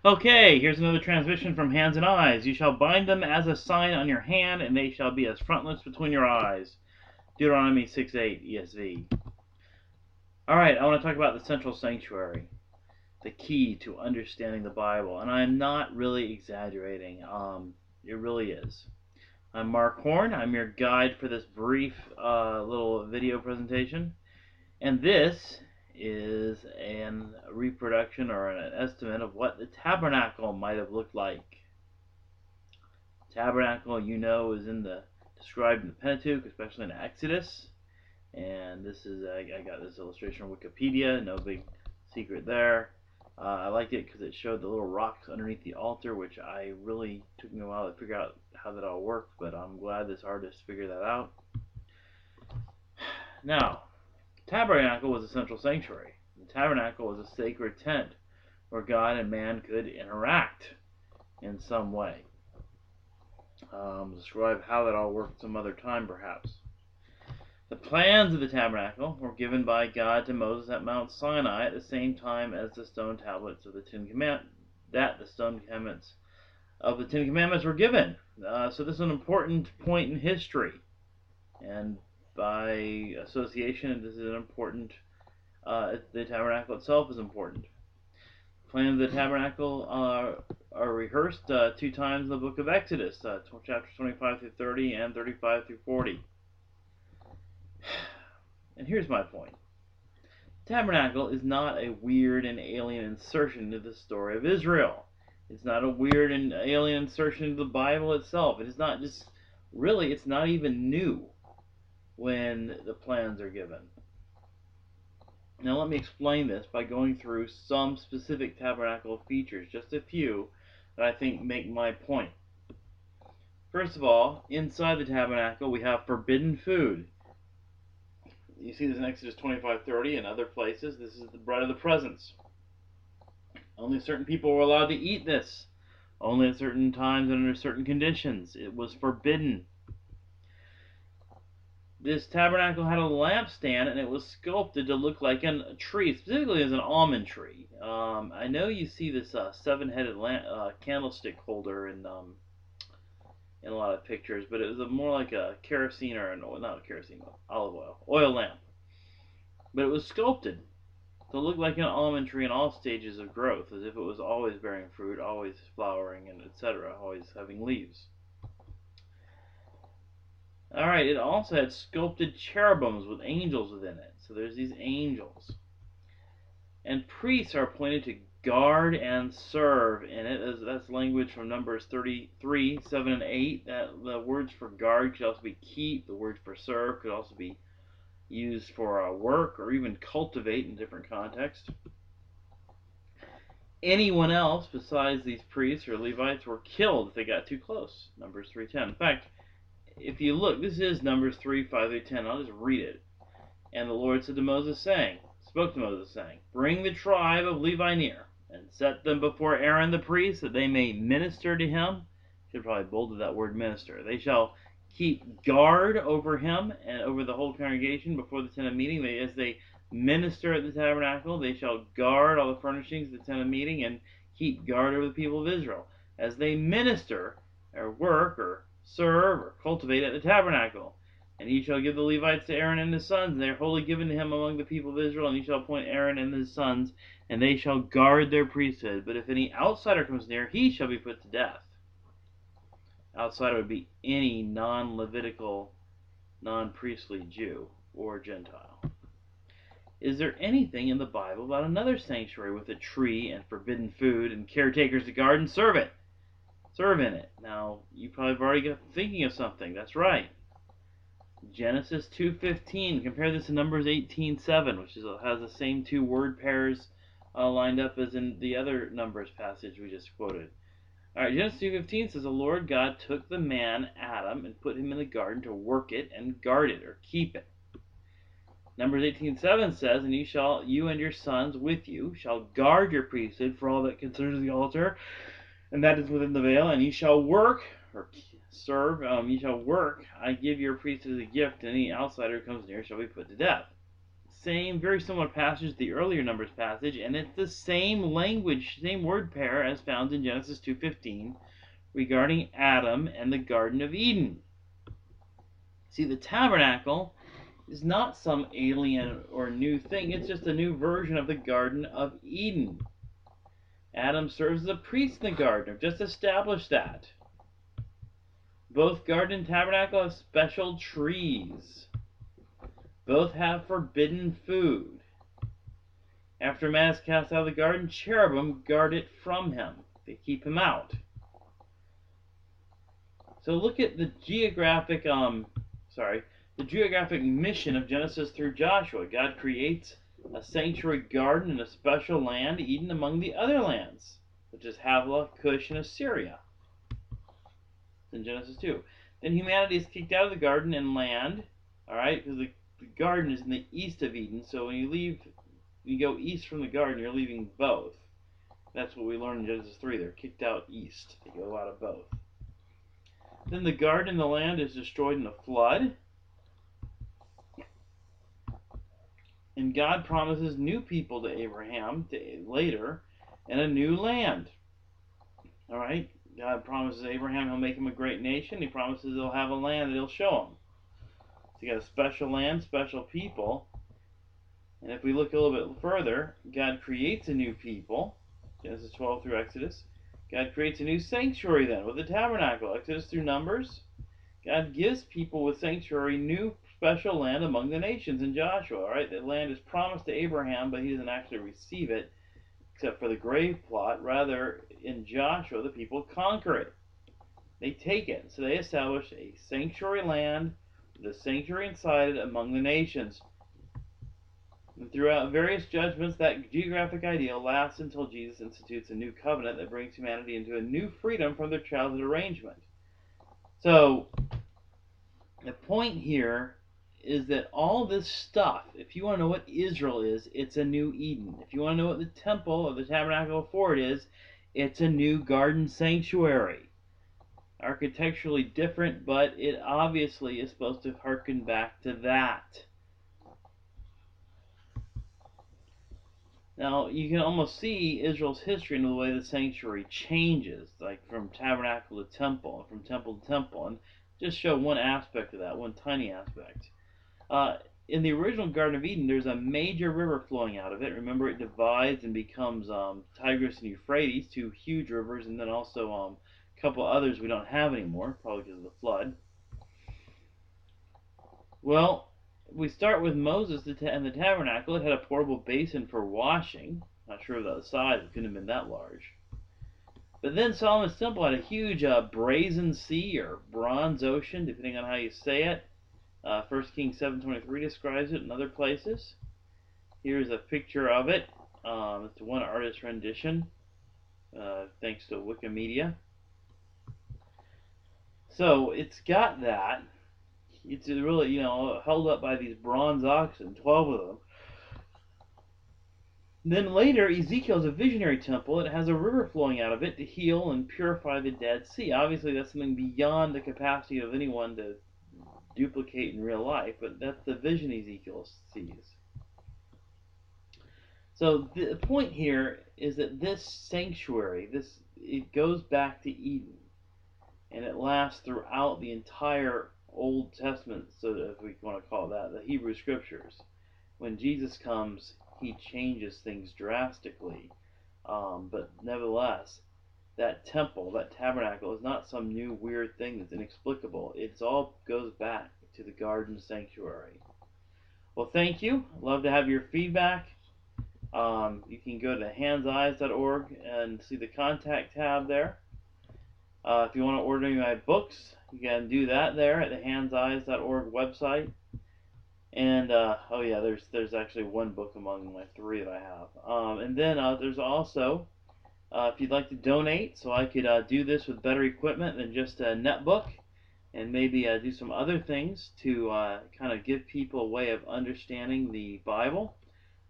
Okay, here's another transmission from Hands and Eyes. You shall bind them as a sign on your hand, and they shall be as frontlets between your eyes. Deuteronomy 6:8 ESV. Alright, I want to talk about the central sanctuary, the key to understanding the Bible. And I'm not really exaggerating. It really is. I'm Mark Horn. I'm your guide for this brief little video presentation. And this is a reproduction or an estimate of what the tabernacle might have looked like. Tabernacle, is described in the Pentateuch, especially in Exodus. And this is I got this illustration from Wikipedia. No big secret there. I liked it because it showed the little rocks underneath the altar, which I really took me a while to figure out how that all worked. But I'm glad this artist figured that out. Now, tabernacle was a central sanctuary. The tabernacle was a sacred tent where God and man could interact in some way. Describe how that all worked some other time, perhaps. The plans of the tabernacle were given by God to Moses at Mount Sinai at the same time as the stone tablets of the Ten Commandments. The stone tablets of the Ten Commandments were given. So this is an important point in history, and by association, this is an important. The tabernacle itself is important. Plans of the tabernacle are rehearsed 2 times in the book of Exodus, chapters 25 through 30 and 35 through 40. And here's my point. Tabernacle is not a weird and alien insertion into the story of Israel. It's not a weird and alien insertion into the Bible itself. It is not just, really, it's not even new when the plans are given. Now let me explain this by going through some specific tabernacle features, just a few that I think make my point. First of all, inside the tabernacle we have forbidden food. You see this in Exodus 25:30 and other places. This is the bread of the presence. Only certain people were allowed to eat this. Only at certain times and under certain conditions. It was forbidden. This tabernacle had a lampstand, and it was sculpted to look like a tree, specifically as an almond tree. I know you see this 7-headed candlestick holder in a lot of pictures, but it was more like a kerosene or olive oil lamp. But it was sculpted to look like an almond tree in all stages of growth, as if it was always bearing fruit, always flowering, and etc., always having leaves. Alright, it also had sculpted cherubims with angels within it. So there's these angels. And priests are appointed to guard and serve in it. That's language from Numbers 33, 7, and 8. The words for guard could also be keep. The words for serve could also be used for work or even cultivate in different contexts. Anyone else besides these priests or Levites were killed if they got too close. Numbers 3:10. In fact, if you look, this is Numbers 3, 5 through 10. I'll just read it. And the Lord spoke to Moses, saying, Bring the tribe of Levi near, and set them before Aaron the priest, that they may minister to him. Should probably bolded that word minister. They shall keep guard over him and over the whole congregation before the tent of meeting. As they minister at the tabernacle, they shall guard all the furnishings of the tent of meeting and keep guard over the people of Israel. As they minister, or work, or serve, or cultivate at the tabernacle. And he shall give the Levites to Aaron and his sons, and they are wholly given to him among the people of Israel. And he shall appoint Aaron and his sons, and they shall guard their priesthood. But if any outsider comes near, he shall be put to death. Outsider would be any non-Levitical, non-priestly Jew or Gentile. Is there anything in the Bible about another sanctuary with a tree and forbidden food and caretakers to guard and serve in it? Now, you probably have already got thinking of something. That's right. Genesis 2:15. Compare this to Numbers 18:7, which has the same 2 word pairs lined up as in the other Numbers passage we just quoted. Alright, Genesis 2:15 says, The Lord God took the man, Adam, and put him in the garden to work it and guard it, or keep it. Numbers 18:7 says, And you and your sons with you shall guard your priesthood for all that concerns the altar, and that is within the veil, and you shall work, or serve, you shall work. I give your priesthood as a gift, and any outsider who comes near shall be put to death. same, very similar passage to the earlier Numbers passage, and it's the same language, same word pair as found in Genesis 2:15 regarding Adam and the Garden of Eden. See, the tabernacle is not some alien or new thing. It's just a new version of the Garden of Eden. Adam serves as a priest in the garden. I've just established that. Both garden and tabernacle have special trees. Both have forbidden food. After man is cast out of the garden, cherubim guard it from him. They keep him out. So look at the geographic mission of Genesis through Joshua. God creates a sanctuary garden in a special land, Eden, among the other lands, which is Havilah, Cush, and Assyria. In Genesis 2. Then humanity is kicked out of the garden and land, alright, because the garden is in the east of Eden, so when you go east from the garden, you're leaving both. That's what we learn in Genesis 3. They're kicked out east. They go out of both. Then the garden and the land is destroyed in a flood. And God promises new people to Abraham later and a new land. Alright? God promises Abraham he'll make him a great nation. He promises he'll have a land that he'll show him. So you got a special land, special people. And if we look a little bit further, God creates a new people. Genesis 12 through Exodus. God creates a new sanctuary then with the tabernacle. Exodus through Numbers. God gives people with sanctuary new special land among the nations in Joshua. Alright, that land is promised to Abraham, but he doesn't actually receive it, except for the grave plot. Rather, in Joshua, the people conquer it. They take it. So they establish a sanctuary land, with a sanctuary inside it among the nations. And throughout various judgments, that geographic ideal lasts until Jesus institutes a new covenant that brings humanity into a new freedom from their childhood arrangement. So, the point here is that all this stuff, if you want to know what Israel is, it's a new Eden. If you want to know what the temple or the tabernacle before it is, it's a new garden sanctuary. Architecturally different, but it obviously is supposed to harken back to that. Now, you can almost see Israel's history in the way the sanctuary changes, like from tabernacle to temple, from temple to temple, and just show one aspect of that, one tiny aspect. In the original Garden of Eden, there's a major river flowing out of it. Remember, it divides and becomes Tigris and Euphrates, two huge rivers, and then also a couple others we don't have anymore, probably because of the flood. Well, we start with Moses and the tabernacle. It had a portable basin for washing. Not sure about the size, it couldn't have been that large. But then Solomon's temple had a huge brazen sea or bronze ocean, depending on how you say it. 1 Kings 7:23 describes it in other places. Here's a picture of it. It's one artist rendition, thanks to Wikimedia. So it's got that. It's really, held up by these bronze oxen, 12 of them. Then later, Ezekiel's a visionary temple. It has a river flowing out of it to heal and purify the Dead Sea. Obviously, that's something beyond the capacity of anyone to duplicate in real life, but that's the vision Ezekiel sees. So the point here is that this sanctuary, it goes back to Eden, and it lasts throughout the entire Old Testament, so that if we want to call it that, the Hebrew Scriptures. When Jesus comes, he changes things drastically, but nevertheless, that temple, that tabernacle, is not some new weird thing that's inexplicable. It all goes back to the garden sanctuary. Well, thank you. Love to have your feedback. You can go to handseyes.org and see the contact tab there. If you want to order my books, you can do that there at the handseyes.org website. And there's actually one book among my 3 that I have. And then there's also, if you'd like to donate, so I could do this with better equipment than just a netbook, and maybe do some other things to kind of give people a way of understanding the Bible,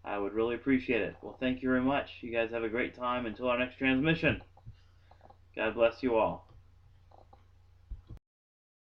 I would really appreciate it. Well, thank you very much. You guys have a great time until our next transmission. God bless you all.